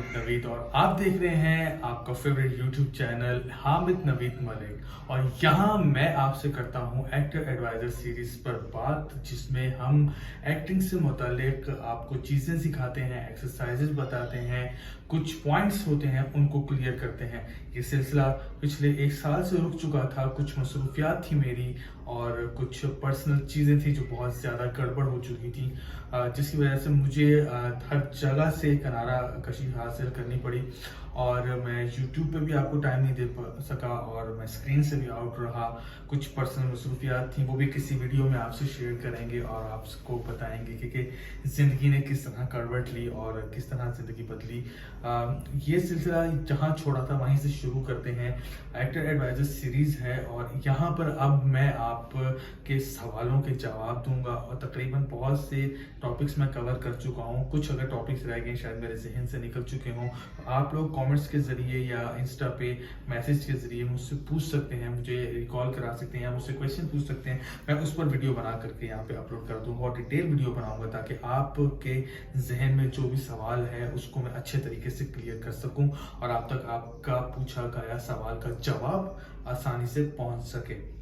नवीद और आप देख रहे हैं आपका favourite YouTube channel Hamid Naveed Malik. और यहाँ मैं आपसे करता हूँ एक्टर एडवाइजर सीरीज पर बात, जिसमें हम एक्टिंग से मुतालिक आपको चीज़ें सिखाते हैं, एक्सरसाइजेज बताते हैं, कुछ पॉइंट्स होते हैं उनको क्लियर करते हैं। ये सिलसिला पिछले 1 साल से रुक चुका था, कुछ मसरूफियात थी मेरी और कुछ पर्सनल चीज़ें थी जो बहुत ज़्यादा गड़बड़ हो चुकी थी, जिसकी वजह से मुझे हर जगह से किनारा कशी हासिल करनी पड़ी और मैं YouTube पे भी आपको टाइम नहीं दे सका और मैं स्क्रीन से भी आउट रहा। कुछ पर्सनल मसरूफियात थी, वो भी किसी वीडियो में आपसे शेयर करेंगे और आपको बताएंगे कि ज़िंदगी ने किस तरह करवट ली और किस तरह ज़िंदगी बदली। ये सिलसिला जहाँ छोड़ा था वहीं से शुरू करते हैं। एक्टर एडवाइजर सीरीज़ है और यहाँ पर अब मैं आपके सवालों के जवाब दूंगा और तकरीबन बहुत से टॉपिक्स मैं कवर कर चुका हूँ। कुछ अगर टॉपिक्स रह गए शायद मेरे जहन से निकल चुके हों, आप लोग कमेंट्स के जरिए या इंस्टा पे मैसेज के जरिए मुझसे पूछ सकते हैं, मुझे रिकॉल करा सकते हैं या मुझसे क्वेश्चन पूछ सकते हैं। मैं उस पर वीडियो बना करके यहाँ पे अपलोड कर दूंगा और डिटेल वीडियो बनाऊंगा ताकि आपके जहन में जो भी सवाल है उसको मैं अच्छे तरीके से क्लियर कर सकूं और आप तक आपका पूछा गया सवाल का जवाब आसानी से पहुंच सके।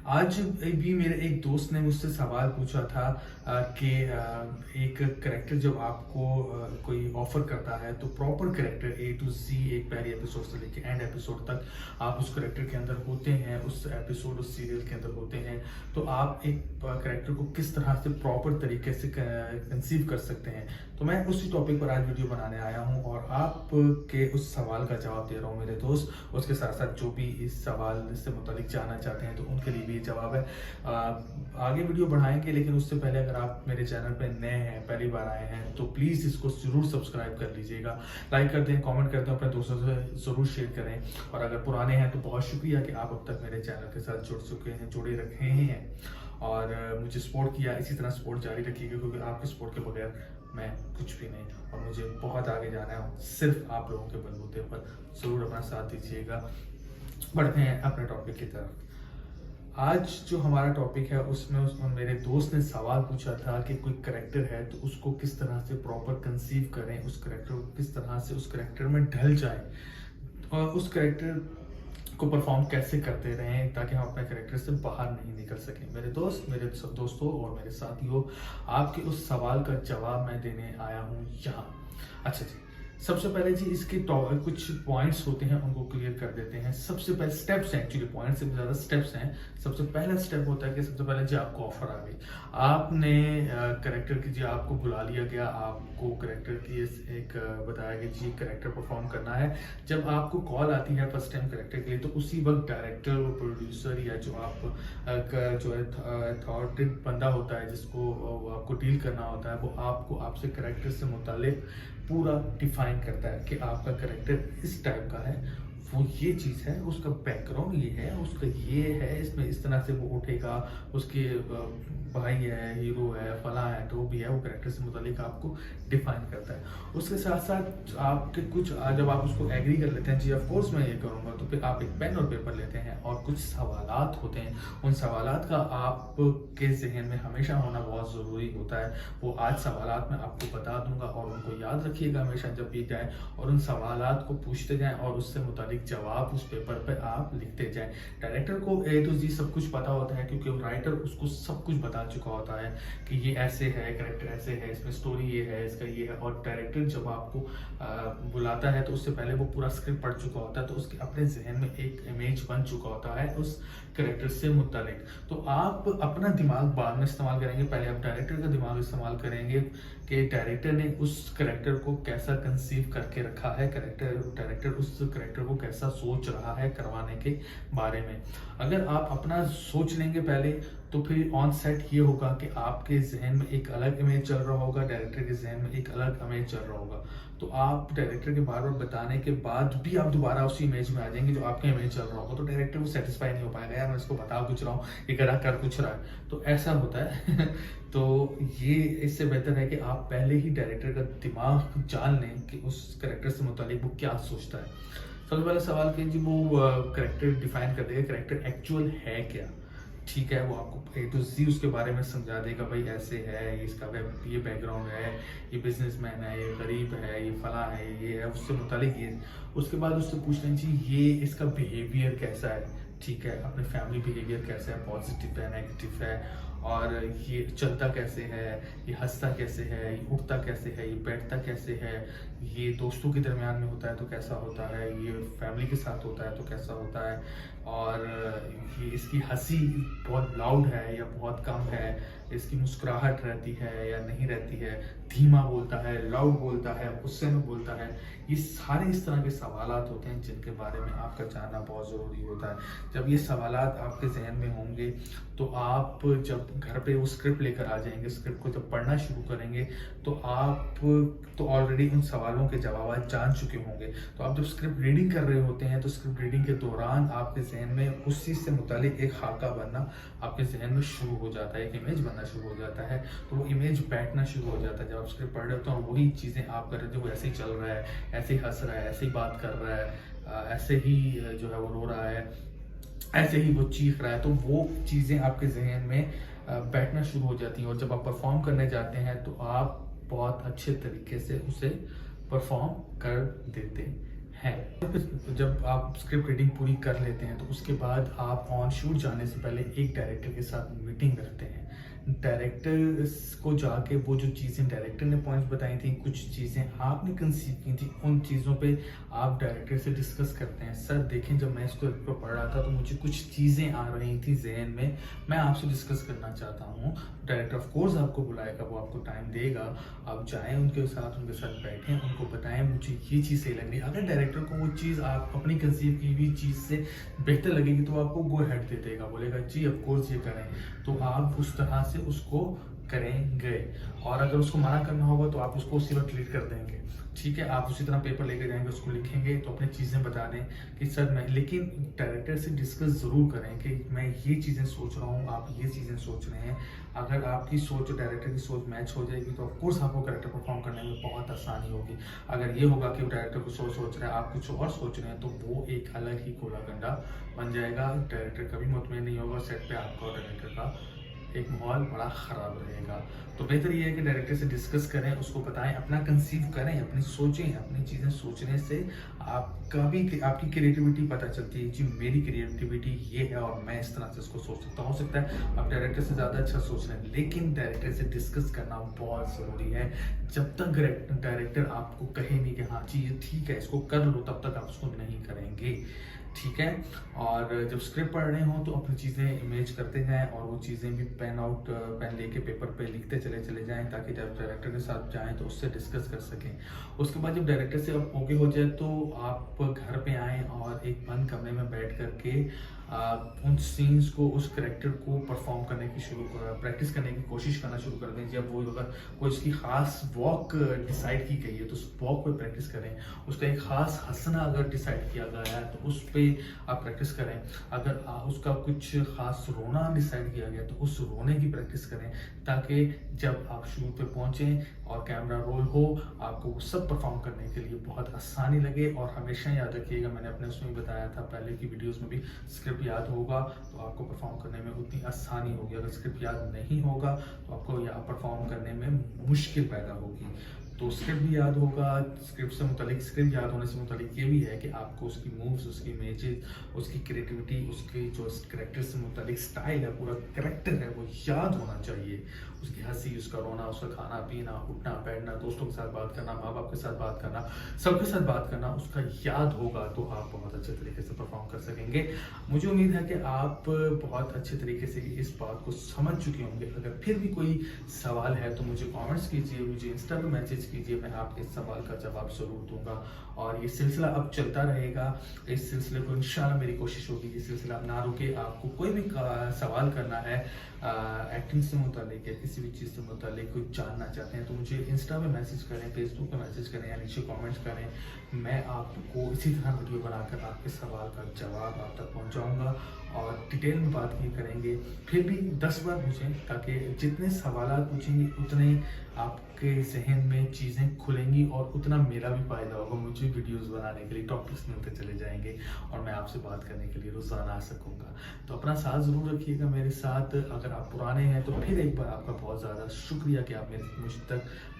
आज भी मेरे एक दोस्त ने मुझसे सवाल पूछा था कि एक करेक्टर जब आपको कोई ऑफर करता है तो proper character A to Z, एक पहले एपिसोड से लेके एंड एपिसोड तक आप उस करेक्टर के अंदर होते हैं, उस एपिसोड उस सीरियल के अंदर होते हैं, तो आप एक करेक्टर को किस तरह से प्रॉपर तरीके से कंसीव कर सकते हैं। तो मैं उसी टॉपिक पर आज वीडियो बनाने आया हूँ और आपके उस सवाल का जवाब दे रहा हूँ मेरे दोस्त। उसके साथ साथ जो भी इस सवाल से मुतालिक जानना चाहते हैं तो उनके लिए भी जवाब है। आगे वीडियो बढ़ाएंगे, लेकिन उससे पहले अगर आप मेरे चैनल पे नए हैं, पहली बार आए हैं, तो प्लीज़ इसको जरूर सब्सक्राइब कर लीजिएगा, लाइक कर दें, कमेंट कर दें, अपने दोस्तों से ज़रूर शेयर करें। और अगर पुराने हैं तो बहुत शुक्रिया कि आप अब तक मेरे चैनल के साथ जुड़ चुके हैं, जुड़े रखे हैं और मुझे सपोर्ट किया। इसी तरह सपोर्ट जारी रखिएगा क्योंकि आपके सपोर्ट के बगैर मैं कुछ भी नहीं और मुझे बहुत आगे जाना है, सिर्फ आप लोगों के बलबूते पर। ज़रूर अपना साथ दीजिएगा। बढ़ते हैं अपने टॉपिक की तरफ। आज जो हमारा टॉपिक है उसमें मेरे दोस्त ने सवाल पूछा था कि कोई करेक्टर है तो उसको किस तरह से प्रॉपर कंसीव करें, उस करेक्टर को किस तरह से उस करेक्टर में ढल जाए और उस करेक्टर को परफॉर्म कैसे करते रहें ताकि हम अपने करेक्टर से बाहर नहीं निकल सकें। मेरे दोस्तों और मेरे साथियों, आपके उस सवाल का जवाब मैं देने आया हूँ यहाँ। अच्छा जी, सबसे पहले जी इसके कुछ पॉइंट्स होते हैं उनको क्लियर कर देते हैं। सबसे पहले स्टेप्स हैं, एक्चुअली पॉइंट्स से भी ज़्यादा स्टेप्स हैं। सबसे पहला स्टेप होता है कि सबसे पहले जी आपको ऑफर आ गई, आपने करेक्टर की जी आपको बुला लिया गया, आपको करेक्टर की एक बताया गया जी करेक्टर परफॉर्म करना है। जब आपको कॉल आती है फर्स्ट टाइम करेक्टर के लिए तो उसी वक्त डायरेक्टर और प्रोड्यूसर या जो जो अथॉरिटेड बंदा होता है जिसको आपको डील करना होता है वो आपसे करेक्टर से मुतालिक पूरा डिफाइन करता है कि आपका करेक्टर इस टाइप का है, वो ये चीज़ है, उसका बैकग्राउंड ये है, उसका ये है, इसमें इस तरह से वो उठेगा, उसके भाई है, हीरो है, फला है, तो भी है, वो करेक्टर से मुतालिक आपको डिफाइन करता है। उसके साथ साथ आपके कुछ जब आप उसको एग्री कर लेते हैं जी ऑफ कोर्स मैं ये करूँगा, तो फिर आप एक पेन और पेपर लेते हैं और कुछ सवालात होते हैं। उन सवालात का आपके जहन में हमेशा होना बहुत ज़रूरी होता है। वो आज सवालात मैं आपको बता दूंगा और उनको याद रखिएगा हमेशा जब भी जाए और उन सवालात को पूछते जाएं और उससे मुतालिक जवाब उस पेपर पे आप लिखते जाएं। डायरेक्टर को A to Z सब कुछ पता होता है क्योंकि राइटर उसको सब कुछ बता चुका होता है कि ये ऐसे है, कैरेक्टर ऐसे है, इसमें स्टोरी ये है, इसका ये है। और डायरेक्टर जब आपको बुलाता है तो उससे पहले वो पूरा स्क्रिप्ट पढ़ चुका होता है, तो उसके अपने जहन में एक इमेज बन चुका होता है उस कैरेक्टर से मुतालिक। तो आप अपना दिमाग बाद में इस्तेमाल करेंगे, पहले आप डायरेक्टर का दिमाग इस्तेमाल करेंगे कि डायरेक्टर ने उस कैरेक्टर को कैसा कंसीव करके रखा है, डायरेक्टर उस कैरेक्टर को कैसा सोच रहा है करवाने के बारे में। अगर आप अपना सोच लेंगे पहले तो फिर ऑन सेट ये होगा कि आपके जहन में एक अलग इमेज चल रहा होगा, डायरेक्टर के जहन में एक अलग इमेज चल रहा होगा। तो आप डायरेक्टर के बार बार बताने के बाद भी आप दोबारा उसी इमेज में आ जाएंगे जो आपका इमेज चल रहा होगा, तो डायरेक्टर वो सेटिस्फाई नहीं हो पाएगा, यार मैं इसको बता कुछ रहा हूँ, ये कर कुछ रहा है। तो ऐसा होता है तो ये इससे बेहतर है कि आप पहले ही डायरेक्टर का दिमाग जान लें कि उस कैरेक्टर से मुतालिक वो क्या सोचता है। सबसे पहला सवाल कि जी वो कैरेक्टर डिफाइन कर देगा कैरेक्टर एक्चुअल है क्या। ठीक है, वो आपको A to Z उसके बारे में समझा देगा, भाई ऐसे है, इसका ये बैकग्राउंड है, ये बिजनेसमैन है, ये गरीब है, ये फला है, ये है, उससे मुतालिक ये। उसके बाद उससे पूछ लें जी ये इसका बिहेवियर कैसा है, ठीक है, अपने फैमिली बिहेवियर कैसा है, पॉजिटिव है, नेगेटिव है, और ये चलता कैसे है, ये हंसता कैसे है, ये उठता कैसे है, ये बैठता कैसे है, ये दोस्तों के दरमियान में होता है तो कैसा होता है, ये फैमिली के साथ होता है तो कैसा होता है, और ये इसकी हंसी बहुत लाउड है या बहुत कम है, इसकी मुस्कुराहट रहती है या नहीं रहती है, धीमा बोलता है, लाउड बोलता है, गुस्से में बोलता है। ये सारे इस तरह के सवालात होते हैं जिनके बारे में आपका जानना बहुत ज़रूरी होता है। जब ये सवालात आपके जहन में होंगे तो आप जब घर पे वो स्क्रिप्ट लेकर आ जाएंगे, स्क्रिप्ट को जब पढ़ना शुरू करेंगे तो आप तो ऑलरेडी उन सवालों के जवाब जान चुके होंगे। तो आप जब स्क्रिप्ट रीडिंग कर रहे होते हैं तो स्क्रिप्ट रीडिंग के दौरान आपके जहन में उस चीज़ से मुतालिक एक खाका बनना आपके जहन में शुरू हो जाता है, एक इमेज बनना शुरू हो जाता है। तो वो इमेज बैठना शुरू हो जाता है। जब आप स्क्रिप्ट पढ़ रहे हो तो वही चीज़ें आप कर रहे हो, वो ऐसे ही चल रहा है, ऐसे ही हंस रहा है, ऐसे ही बात कर रहा है, ऐसे ही जो है वो रो रहा है, ऐसे ही वो चीख रहा है, तो वो चीज़ें आपके जहन में बैठना शुरू हो जाती हैं। और जब आप परफॉर्म करने जाते हैं तो आप बहुत अच्छे तरीके से उसे परफॉर्म कर देते हैं। जब आप स्क्रिप्ट रीडिंग पूरी कर लेते हैं तो उसके बाद आप ऑन शूट जाने से पहले एक डायरेक्टर के साथ मीटिंग रखते हैं। डायरेक्टर को जाके वो जो चीज़ें डायरेक्टर ने पॉइंट्स बताई थी, कुछ चीज़ें आपने कंसीव की थी, उन चीज़ों पे आप डायरेक्टर से डिस्कस करते हैं। सर देखें, जब मैं इसको पढ़ रहा था तो मुझे कुछ चीज़ें आ रही थी जहन में, मैं आपसे डिस्कस करना चाहता हूँ। डायरेक्टर ऑफ कोर्स आपको बुलाएगा, वो आपको टाइम देगा, आप जाएँ उनके साथ बैठें, उनको बताएं मुझे ये चीज़ सही लग रही है। अगर डायरेक्टर को वो चीज़ आप अपनी कंसीव की हुई चीज़ से बेहतर लगेगी तो आपको गो हेड दे देगा, बोलेगा जी ऑफ कोर्स ये करें, तो आप उस तरह से उसको करेंगे। और अगर उसको मना करना होगा तो आप उसको उसी वक्त डिलीट कर देंगे, ठीक है। आप उसी तरह पेपर लेकर जाएंगे, उसको लिखेंगे तो अपनी चीज़ें बता दें कि सर मैं, लेकिन डायरेक्टर से डिस्कस ज़रूर करें कि मैं ये चीज़ें सोच रहा हूँ, आप ये चीज़ें सोच रहे हैं। अगर आपकी सोच और डायरेक्टर की सोच मैच हो जाएगी तो ऑफकोर्स आपको कैरेक्टर परफॉर्म करने में बहुत आसानी होगी। अगर ये होगा कि वो डायरेक्टर को सोच रहा है, आप कुछ और सोच रहे हैं, तो वो एक अलग ही गोला गंडा बन जाएगा। डायरेक्टर कभी मुतमईन नहीं होगा, सेट पे आपका और डायरेक्टर का एक माहौल बड़ा ख़राब रहेगा। तो बेहतर ये है कि डायरेक्टर से डिस्कस करें, उसको बताएं, अपना कंसीव करें, अपनी सोचें। अपनी चीज़ें सोचने से आपकी क्रिएटिविटी पता चलती है, जी मेरी क्रिएटिविटी ये है और मैं इस तरह से उसको सोच सकता हूँ। हो सकता है आप डायरेक्टर से ज़्यादा अच्छा सोच रहे हैं, लेकिन डायरेक्टर से डिस्कस करना बहुत ज़रूरी है। जब तक डायरेक्टर आपको कहे नहीं कि हाँ जी ये ठीक है, इसको कर लो, तब तक आप उसको नहीं करेंगे, ठीक है। और जब स्क्रिप्ट पढ़ रहे हो तो अपनी चीज़ें इमेज करते जाएं और वो चीज़ें भी पेन लेके पेपर पे लिखते चले जाएं, ताकि जब डायरेक्टर के साथ जाएं तो उससे डिस्कस कर सकें। उसके बाद जब डायरेक्टर से अब ओके हो जाए तो आप घर पे आएँ और एक बंद कमरे में बैठ करके उन सीन्स को, उस करेक्टर को परफॉर्म करने की प्रैक्टिस करने की कोशिश करना शुरू कर दें। जब वो अगर कोई उसकी ख़ास वॉक डिसाइड की गई है तो उस वॉक पे प्रैक्टिस करें। उसका एक ख़ास हंसना अगर डिसाइड किया गया है तो उस पे आप प्रैक्टिस करें। अगर उसका कुछ ख़ास रोना डिसाइड किया गया तो उस रोने की प्रैक्टिस करें, ताकि जब आप शूट पे पहुँचें और कैमरा रोल हो, आपको वो सब परफॉर्म करने के लिए बहुत आसानी लगे। और हमेशा याद रखिएगा, मैंने अपने उसमें बताया था पहले की वीडियोज़ में भी, स्क्रिप्ट याद होगा तो आपको परफॉर्म करने में उतनी आसानी होगी। अगर स्क्रिप्ट याद नहीं होगा तो आपको यहाँ परफॉर्म करने में मुश्किल पैदा होगी। तो स्क्रिप्ट भी याद होगा। स्क्रिप्ट याद होने से मुतालिक ये भी है कि आपको उसकी मूव्स, उसकी इमेजेस, उसकी क्रिएटिविटी, उसकी जो करेक्टर से मुतालिक स्टाइल है, पूरा करेक्टर है, वो याद होना चाहिए। उसकी हंसी, उसका रोना, उसका खाना पीना, उठना बैठना, दोस्तों के साथ बात करना, माँ बाप के साथ बात करना, सबके साथ बात करना, उसका याद होगा तो आप बहुत अच्छे तरीके से परफॉर्म कर सकेंगे। मुझे उम्मीद है कि आप बहुत अच्छे तरीके से इस बात को समझ चुके होंगे। अगर फिर भी कोई सवाल है तो मुझे कमेंट्स कीजिए, मुझे इंस्टा पे मैसेज कीजिए, मैं आपके इस सवाल का जवाब ज़रूर दूंगा। और ये सिलसिला अब चलता रहेगा। इस सिलसिले को इंशाल्लाह मेरी कोशिश होगी कि सिलसिला ना रुके। आपको कोई भी सवाल करना है एक्टिंग से मुतालिक या किसी भी चीज़ से मुतालिक, कुछ जानना चाहते हैं तो मुझे इंस्टा पे मैसेज करें, फेसबुक पे मैसेज करें या नीचे कमेंट्स करें। मैं आपको इसी तरह वीडियो बनाकर आपके सवाल का जवाब आप तक पहुंचाऊंगा और डिटेल में बात नहीं करेंगे। फिर भी 10 बार पूछें, ताकि जितने सवाल पूछेंगे उतने आपके जहन में चीज़ें खुलेंगी और उतना मेरा भी फ़ायदा होगा। मुझे मुझे वीडियोस बनाने के लिए टॉपिक्स मिलते चले जाएंगे और मैं आपसे बात करने के लिए रोज़ाना आ सकूँगा। तो अपना साथ ज़रूर रखिएगा मेरे साथ। अगर आप पुराने हैं तो फिर एक बार आपका बहुत ज़्यादा शुक्रिया कि आप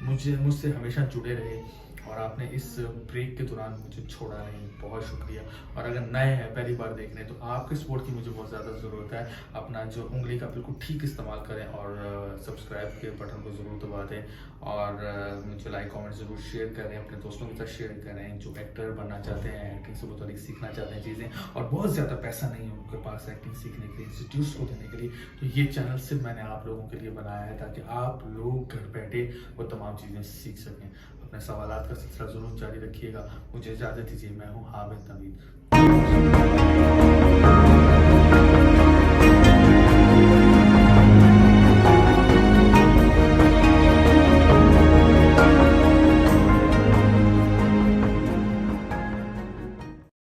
मुझसे हमेशा जुड़े रहे और आपने इस ब्रेक के दौरान मुझे छोड़ा नहीं। बहुत शुक्रिया। और अगर नए हैं, पहली बार देख रहे हैं, तो आपके सपोर्ट की मुझे बहुत ज़्यादा ज़रूरत है। अपना जो उंगली का बिल्कुल ठीक इस्तेमाल करें और सब्सक्राइब के बटन को ज़रूर दबा दें और मुझे लाइक कमेंट ज़रूर शेयर करें, अपने दोस्तों के साथ शेयर करें जो एक्टर बनना चाहते हैं, एक्टिंग से मुताबिक सीखना चाहते हैं चीज़ें और बहुत ज़्यादा पैसा नहीं है उनके पास एक्टिंग सीखने के लिए, इंस्टीट्यूट्स को देने के लिए। तो ये चैनल सिर्फ मैंने आप लोगों के लिए बनाया है ताकि आप लोग घर बैठे वो तमाम चीज़ें सीख सकें। अपने सवालात का सिलसिला ज़रूर जारी रखिएगा। मुझे इजाज़त दीजिए। मैं हूँ हामिद नवीद।